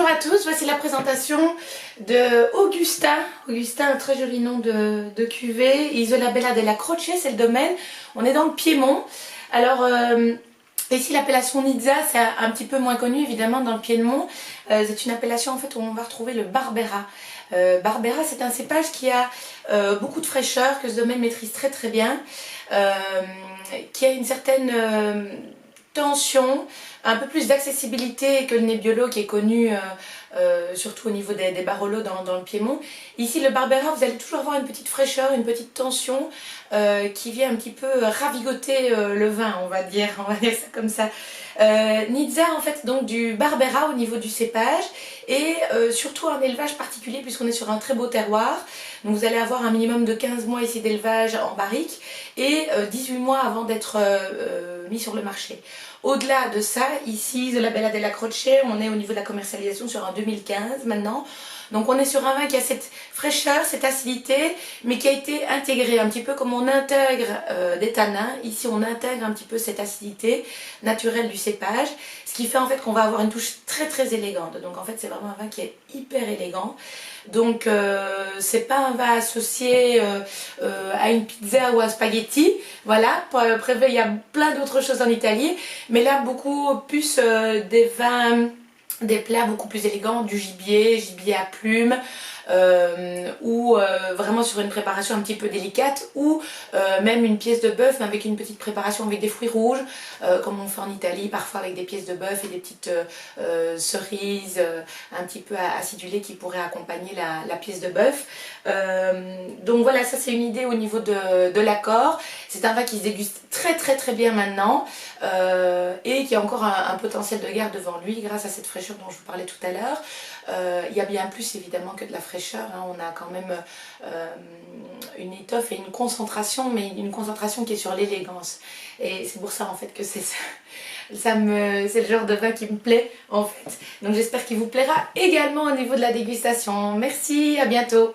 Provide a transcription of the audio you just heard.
Bonjour à tous, voici la présentation de Augusta. Augusta, un très joli nom de cuvée. Isola Bella della Croce, c'est le domaine. On est dans le Piémont. Alors, ici l'appellation Nizza, c'est un petit peu moins connu évidemment dans le Piémont. C'est une appellation en fait où on va retrouver le Barbera. Barbera, c'est un cépage qui a beaucoup de fraîcheur, que ce domaine maîtrise très très bien, qui a une certaine tension, un peu plus d'accessibilité que le Nebbiolo qui est connu surtout au niveau des Barolo dans le Piémont. Ici le Barbera, vous allez toujours avoir une petite fraîcheur, une petite tension qui vient un petit peu ravigoter le vin, on va dire ça comme ça. Nizza en fait donc du Barbera au niveau du cépage et surtout un élevage particulier puisqu'on est sur un très beau terroir. Donc vous allez avoir un minimum de 15 mois ici d'élevage en barrique et 18 mois avant d'être mis sur le marché. Au-delà de ça, ici, Isola Bella della Croce, on est au niveau de la commercialisation sur un 2015 maintenant. Donc on est sur un vin qui a cette fraîcheur, cette acidité, mais qui a été intégré un petit peu comme on intègre des tanins. Ici on intègre un petit peu cette acidité naturelle du cépage, ce qui fait en fait qu'on va avoir une touche très très élégante. Donc en fait c'est vraiment un vin qui est hyper élégant. Donc c'est pas un vin associé à une pizza ou à spaghetti, voilà, il y a plein d'autres choses en Italie, mais là beaucoup plus des vins, des plats beaucoup plus élégants, du gibier à plumes, ou vraiment sur une préparation un petit peu délicate, ou même une pièce de bœuf mais avec une petite préparation avec des fruits rouges, comme on fait en Italie parfois avec des pièces de bœuf et des petites cerises un petit peu acidulées qui pourraient accompagner la pièce de bœuf. Donc voilà, ça c'est une idée au niveau de l'accord. C'est un vin qui se déguste très très très bien maintenant et qui a encore un potentiel de garde devant lui grâce à cette fraîcheur dont je vous parlais tout à l'heure. Il y a bien plus évidemment que de la fraîcheur, hein. On a quand même une étoffe et une concentration, mais une concentration qui est sur l'élégance. Et c'est pour ça en fait que c'est le genre de vin qui me plaît en fait. Donc j'espère qu'il vous plaira également au niveau de la dégustation. Merci, à bientôt.